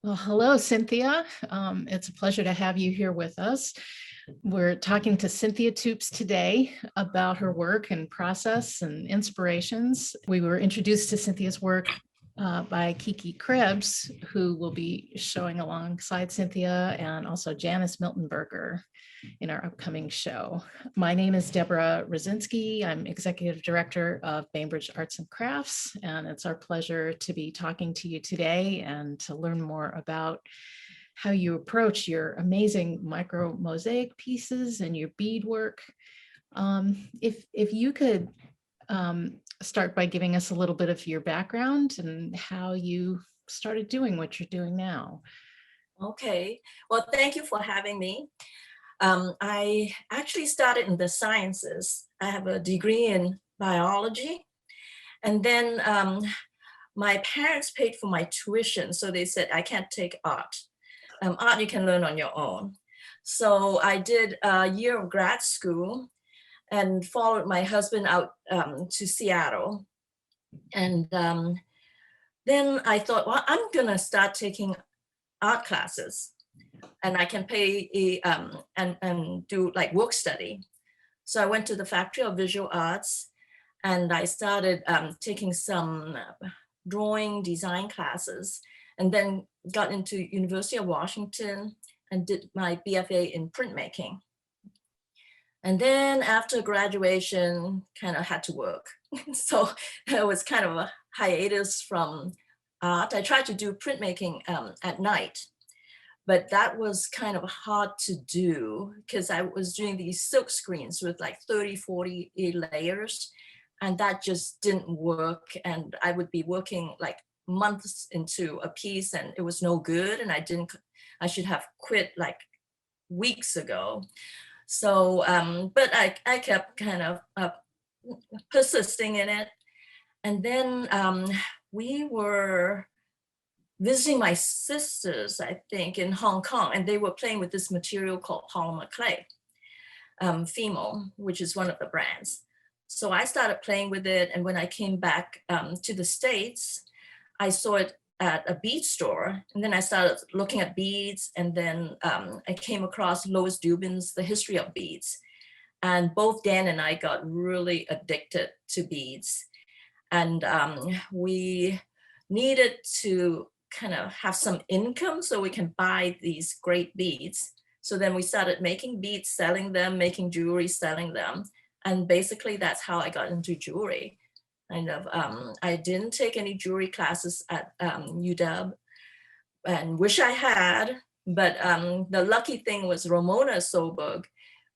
Well, hello, Cynthia. It's a pleasure to have you here with us. We're talking to Cynthia Toops today about her work and process and inspirations. We were introduced to Cynthia's work by Kiki Krebs, who will be showing alongside Cynthia, and also Janice Miltenberger in our upcoming show. My name is Deborah Rosinski. I'm Executive Director of Bainbridge Arts and Crafts, and it's our pleasure to be talking to you today and to learn more about how you approach your amazing micro mosaic pieces and your beadwork. If you could start by giving us a little bit of your background and how you started doing what you're doing now. Okay, well, thank you for having me. I actually started in the sciences. I have a degree in biology. And then my parents paid for my tuition. So they said, I can't take art. Art you can learn on your own. So I did a year of grad school and followed my husband out to Seattle. And then I thought, well, I'm gonna start taking art classes and I can pay and do like work study. So I went to the Faculty of Visual Arts and I started taking some drawing design classes, and then got into University of Washington and did my BFA in printmaking. And then after graduation, kind of had to work. So it was kind of a hiatus from art. I tried to do printmaking at night, but that was kind of hard to do because I was doing these silk screens with like 30, 40 layers, and that just didn't work. And I would be working like months into a piece and it was no good. And I should have quit like weeks ago. So, but I kept kind of persisting in it. And then we were visiting my sisters, I think, in Hong Kong, and they were playing with this material called polymer clay, Fimo, which is one of the brands. So I started playing with it, and when I came back to the States, I saw it at a bead store, and then I started looking at beads, and then I came across Lois Dubin's The History of Beads, and both Dan and I got really addicted to beads, and we needed to kind of have some income so we can buy these great beads. So then we started making beads, selling them, making jewelry, selling them. And basically that's how I got into jewelry. Kind of, I didn't take any jewelry classes at UW and wish I had, but the lucky thing was Ramona Solberg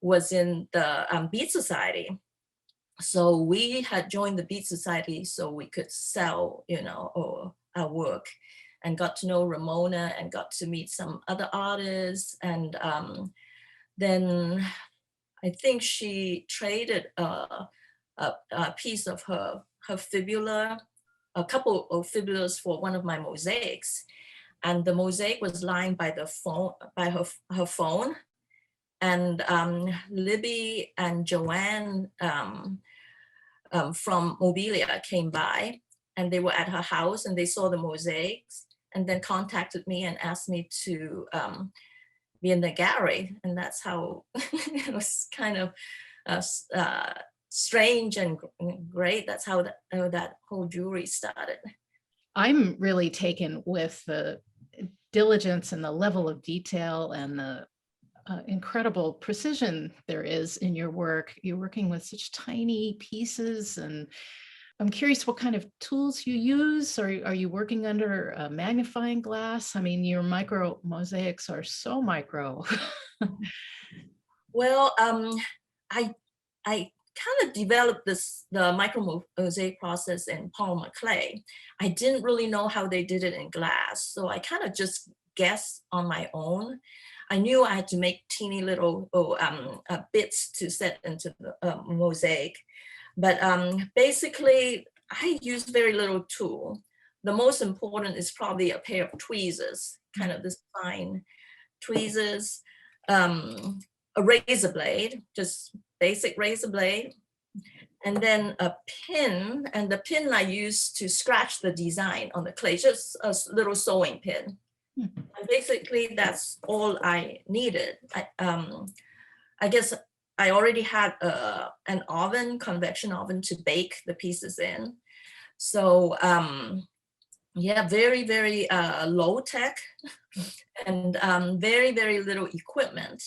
was in the Bead Society. So we had joined the Bead Society so we could sell, our work, and got to know Ramona and got to meet some other artists. And then I think she traded a piece of her fibula, a couple of fibulas for one of my mosaics. And the mosaic was lying by the phone, by her phone. And Libby and Joanne from Mobilia came by, and they were at her house and they saw the mosaics and then contacted me and asked me to be in the gallery. And that's how it was kind of strange and great. That's how that whole jewelry started. I'm really taken with the diligence and the level of detail and the incredible precision there is in your work. You're working with such tiny pieces, and I'm curious what kind of tools you use. Are you working under a magnifying glass? I mean, your micro mosaics are so micro. Well, I kind of developed the micro mosaic process in polymer clay. I didn't really know how they did it in glass, so I kind of just guessed on my own. I knew I had to make teeny little bits to set into the mosaic, but basically I use very little tool. The most important is probably a pair of tweezers, kind of this fine tweezers, a razor blade, just basic razor blade, and then a pin, and the pin I use to scratch the design on the clay, just a little sewing pin. And basically, that's all I needed. I guess I already had an oven, convection oven to bake the pieces in. So yeah, very, very low tech and very, very little equipment.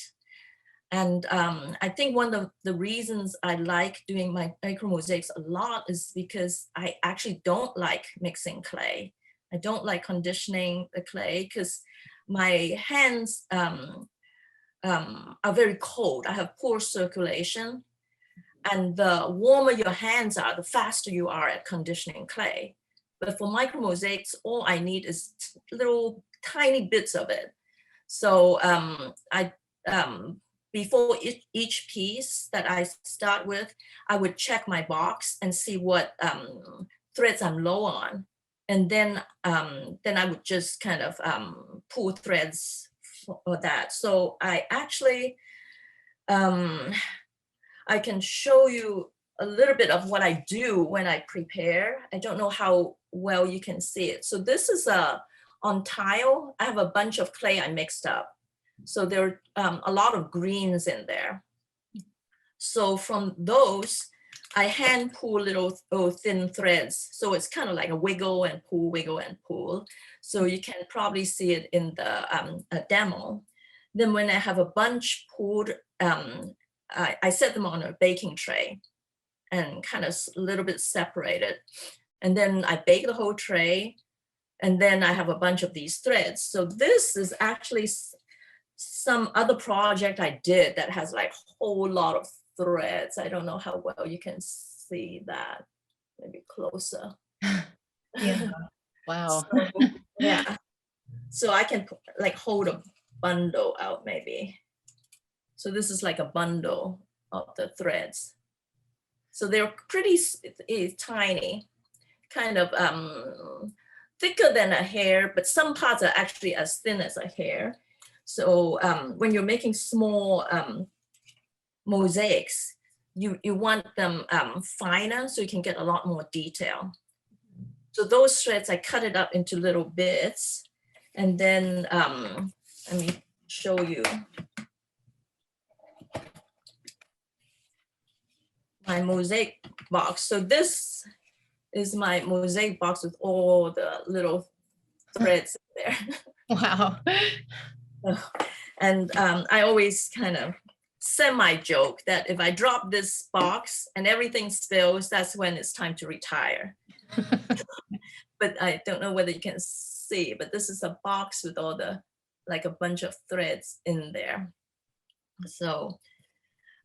And I think one of the reasons I like doing my micro mosaics a lot is because I actually don't like mixing clay. I don't like conditioning the clay because my hands are very cold. I have poor circulation. And the warmer your hands are, the faster you are at conditioning clay. But for micro mosaics, all I need is little tiny bits of it. So before each piece that I start with, I would check my box and see what threads I'm low on. And then I would just kind of pull threads for that. So I actually, I can show you a little bit of what I do when I prepare. I don't know how well you can see it. So this is on tile. I have a bunch of clay I mixed up. So there are a lot of greens in there. So from those, I hand pull little thin threads. So it's kind of like a wiggle and pull, wiggle and pull. So you can probably see it in the demo. Then when I have a bunch pulled, I set them on a baking tray and kind of a little bit separated. And then I bake the whole tray. And then I have a bunch of these threads. So this is actually some other project I did that has like a whole lot of threads. I don't know how well you can see that. Maybe closer. Yeah. Wow. So, yeah. So I can like hold a bundle out maybe. So this is like a bundle of the threads. So they're pretty tiny, kind of thicker than a hair, but some parts are actually as thin as a hair. So when you're making small mosaics, you want them finer so you can get a lot more detail. So those threads, I cut it up into little bits. And then let me show you my mosaic box. So this is my mosaic box with all the little threads there. Wow. And I always kind of semi-joke that if I drop this box and everything spills, that's when it's time to retire. But I don't know whether you can see, but this is a box with all the, like a bunch of threads in there. So,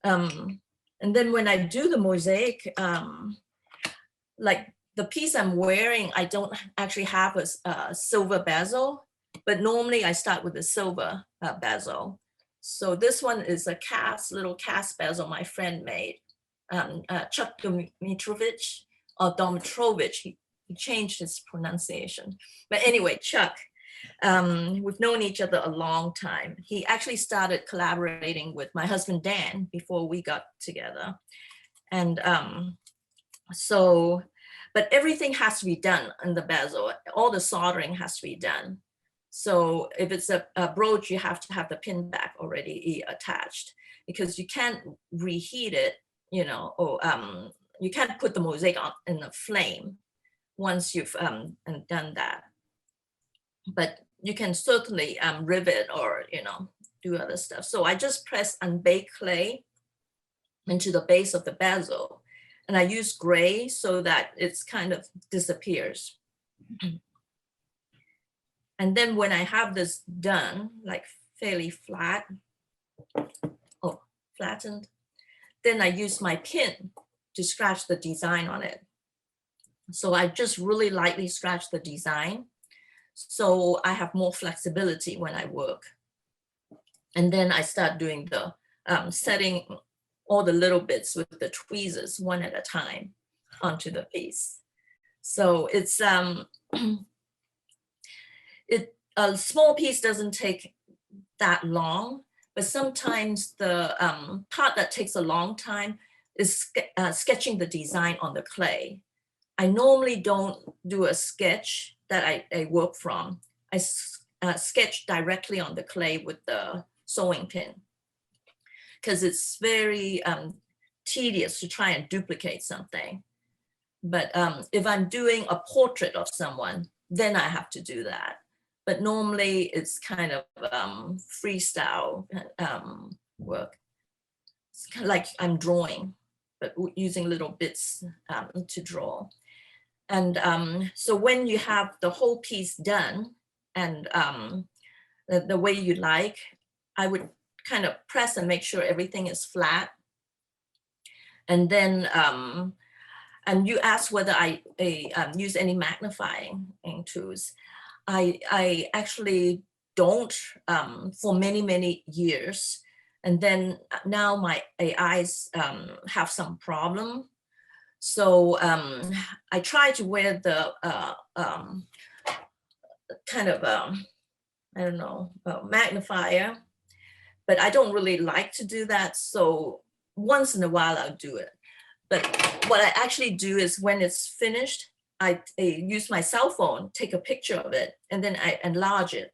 and then when I do the mosaic, like the piece I'm wearing, I don't actually have a silver bezel, but normally I start with a silver bezel. So this one is a little cast bezel my friend made. Chuck Domitrovich, or Domitrovich, he changed his pronunciation. But anyway, Chuck, we've known each other a long time. He actually started collaborating with my husband, Dan, before we got together. And so, but everything has to be done in the bezel. All the soldering has to be done. So if it's a brooch, you have to have the pin back already attached, because you can't reheat it, you know, or you can't put the mosaic on in the flame once you've done that. But you can certainly rivet or, you know, do other stuff. So I just press unbaked clay into the base of the bezel. And I use gray so that it's kind of disappears. And then when I have this done, like fairly flat, flattened, then I use my pin to scratch the design on it. So I just really lightly scratch the design, so I have more flexibility when I work. And then I start doing the setting all the little bits with the tweezers one at a time onto the piece. So it's a small piece doesn't take that long, but sometimes the part that takes a long time is sketching the design on the clay. I normally don't do a sketch that I work from. I sketch directly on the clay with the sewing pin, because it's very tedious to try and duplicate something. But if I'm doing a portrait of someone, then I have to do that. But normally it's kind of freestyle work. It's kind of like I'm drawing, but using little bits to draw. And so when you have the whole piece done and the way you like, I would kind of press and make sure everything is flat. And then, and you asked whether I use any magnifying tools. I actually don't for many, many years. And then now my eyes have some problem. So I try to wear the kind of, I don't know, magnifier, but I don't really like to do that. So once in a while I'll do it. But what I actually do is when it's finished, I use my cell phone, take a picture of it, and then I enlarge it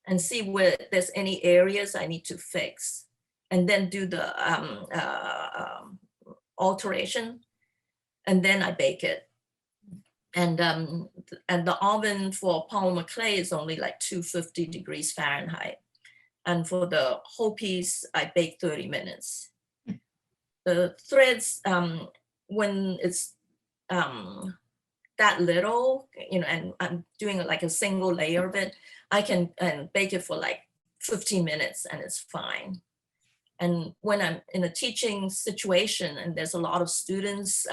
and see where there's any areas I need to fix, and then do the alteration, and then I bake it. And the oven for polymer clay is only like 250 degrees Fahrenheit. And for the whole piece, I bake 30 minutes. The threads, when it's that little, and I'm doing like a single layer of it, I can bake it for like 15 minutes and it's fine. And when I'm in a teaching situation and there's a lot of students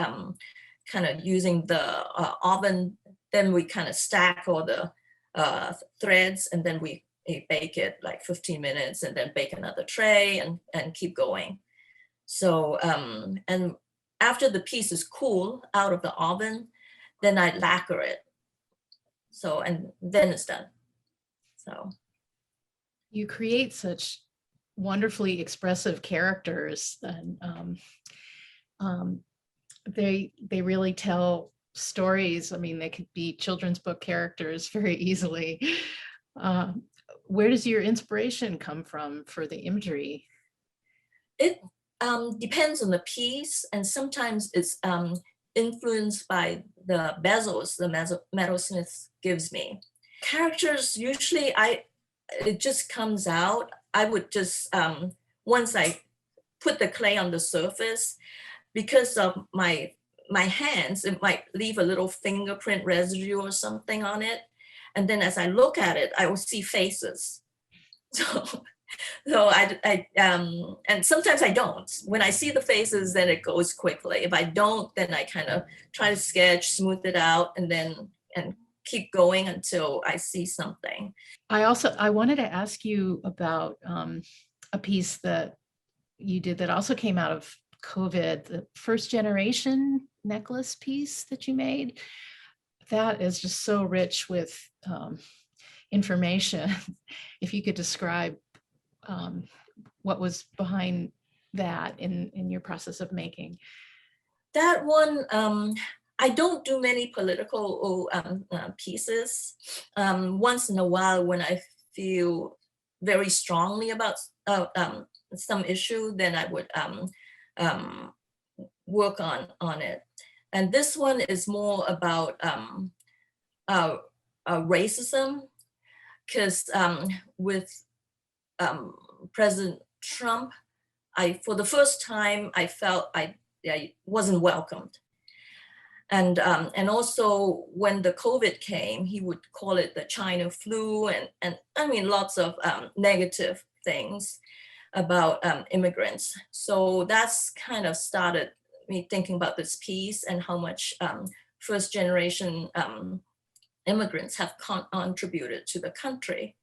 kind of using the oven, then we kind of stack all the threads, and then we bake it like 15 minutes and then bake another tray and keep going. So, and after the piece is cool out of the oven, then I lacquer it. So, and then it's done. So. You create such wonderfully expressive characters, and they really tell stories. I mean, they could be children's book characters very easily. Where does your inspiration come from for the imagery? It depends on the piece, and sometimes it's influenced by the bezels the metalsmith gives me. Characters, usually it just comes out. I would just, once I put the clay on the surface, because of my hands, it might leave a little fingerprint residue or something on it. And then as I look at it, I will see faces. So and sometimes I don't. When I see the faces, then it goes quickly. If I don't, then I kind of try to sketch, smooth it out, and keep going until I see something. I wanted to ask you about a piece that you did that also came out of COVID, the first generation necklace piece that you made. That is just so rich with information. If you could describe what was behind that in your process of making. That one, I don't do many political pieces. Once in a while, when I feel very strongly about some issue, then I would work on it. And this one is more about racism, because with President Trump, for the first time, I felt I wasn't welcomed. And also when the COVID came, he would call it the China flu, and I mean, lots of negative things about immigrants. So that's kind of started me thinking about this piece and how much first generation immigrants have contributed to the country.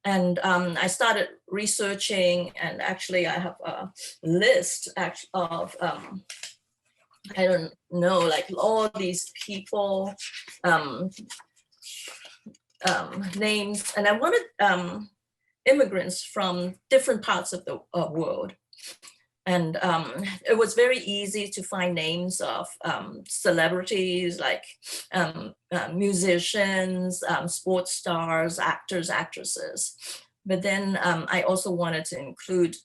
And I started researching, and actually I have a list of, I don't know, like all these people, names, and I wanted immigrants from different parts of the world. And it was very easy to find names of celebrities like musicians, sports stars, actors, actresses. But then I also wanted to include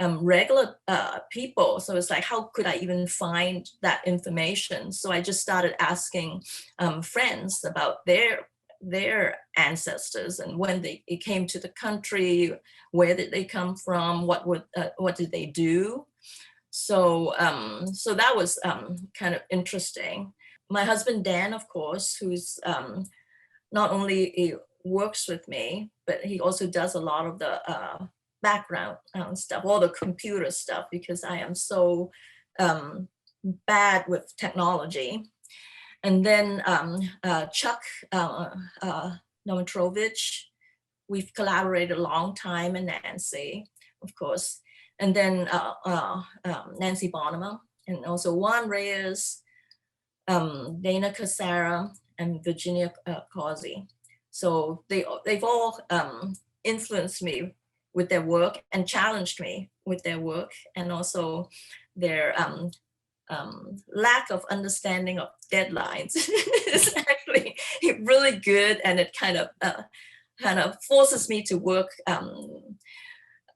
regular people. So it's like, how could I even find that information? So I just started asking friends about their ancestors and when they came to the country, where did they come from, what did they do. So so that was kind of interesting. My husband Dan, of course, who's not only he works with me, but he also does a lot of the background stuff, all the computer stuff, because I am so bad with technology. And then Chuck Nomitrovich, we've collaborated a long time, and Nancy, of course. And then Nancy Bonema, and also Juan Reyes, Dana Casara, and Virginia Causey. So they've all influenced me with their work and challenged me with their work, and also their lack of understanding of deadlines is actually really good, and it kind of forces me to work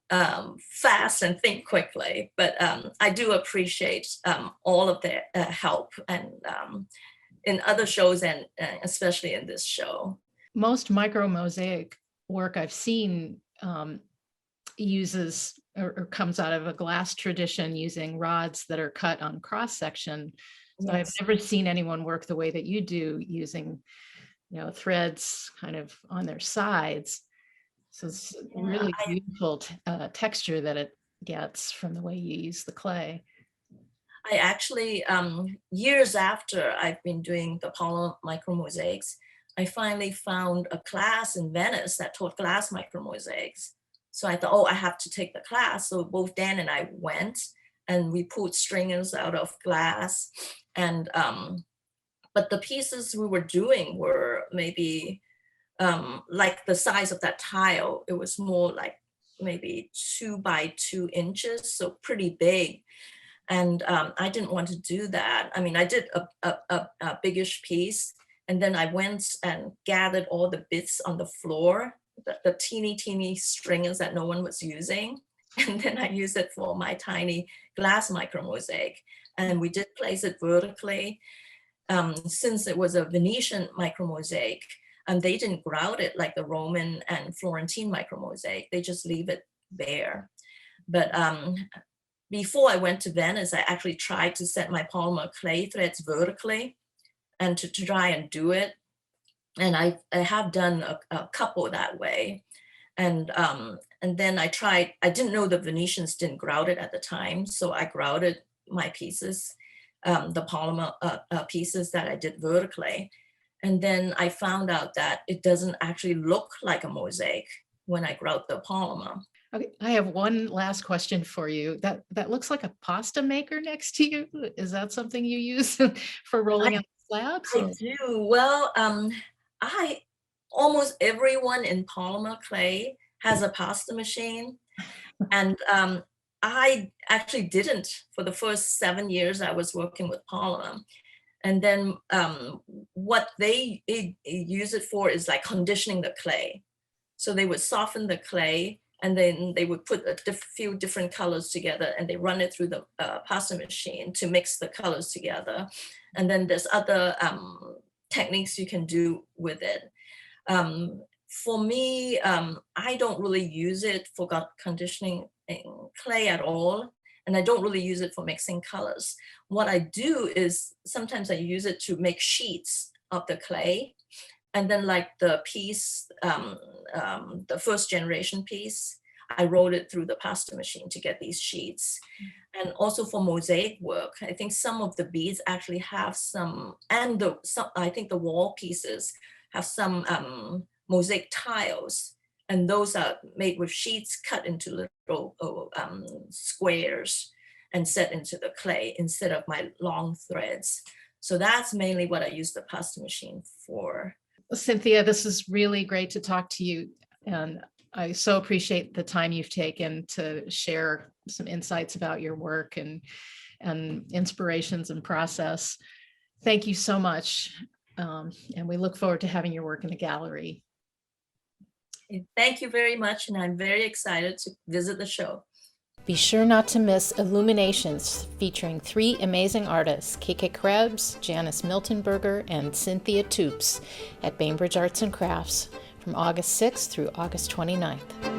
fast and think quickly. But I do appreciate all of their help, and in other shows, and especially in this show. Most micro mosaic work I've seen uses or comes out of a glass tradition using rods that are cut on cross section. So I've Yes. never seen anyone work the way that you do, using, threads kind of on their sides. So it's really beautiful texture that it gets from the way you use the clay. I actually, years after I've been doing the polymer micro mosaics, I finally found a class in Venice that taught glass micro mosaics. So I thought, oh, I have to take the class. So both Dan and I went, and we pulled stringers out of glass. And but the pieces we were doing were maybe like the size of that tile. It was more like maybe 2 by 2 inches, so pretty big. And I didn't want to do that. I mean, I did a biggish piece, and then I went and gathered all the bits on the floor, the teeny stringers that no one was using. And then I used it for my tiny glass micro mosaic. And we did place it vertically. Since it was a Venetian micro mosaic, they didn't grout it like the Roman and Florentine micro mosaic. They just leave it bare. But before I went to Venice, I actually tried to set my polymer clay threads vertically and to try and do it. And I have done a couple that way. And then I tried, I didn't know the Venetians didn't grout it at the time. So I grouted my pieces, the polymer pieces that I did vertically. And then I found out that it doesn't actually look like a mosaic when I grout the polymer. Okay, I have one last question for you. That looks like a pasta maker next to you. Is that something you use for rolling out slabs? I do. Well, I almost everyone in polymer clay has a pasta machine, and I actually didn't for the first 7 years I was working with polymer. And then what they use it for is like conditioning the clay. So they would soften the clay, and then they would put a few different colors together, and they run it through the pasta machine to mix the colors together. And then there's other techniques you can do with it. For me, I don't really use it for conditioning clay at all. And I don't really use it for mixing colors. What I do is sometimes I use it to make sheets of the clay. And then like the piece, the first generation piece, I rolled it through the pasta machine to get these sheets. And also for mosaic work, I think some of the beads actually have some, and I think the wall pieces have some mosaic tiles. And those are made with sheets cut into little squares and set into the clay instead of my long threads. So that's mainly what I use the pasta machine for. Cynthia, this is really great to talk to you. And I so appreciate the time you've taken to share some insights about your work and inspirations and process. Thank you so much. And we look forward to having your work in the gallery. Thank you very much, and I'm very excited to visit the show. Be sure not to miss Illuminations, featuring 3 amazing artists, KK Krebs, Janice Miltenberger, and Cynthia Toops at Bainbridge Arts and Crafts from August 6th through August 29th.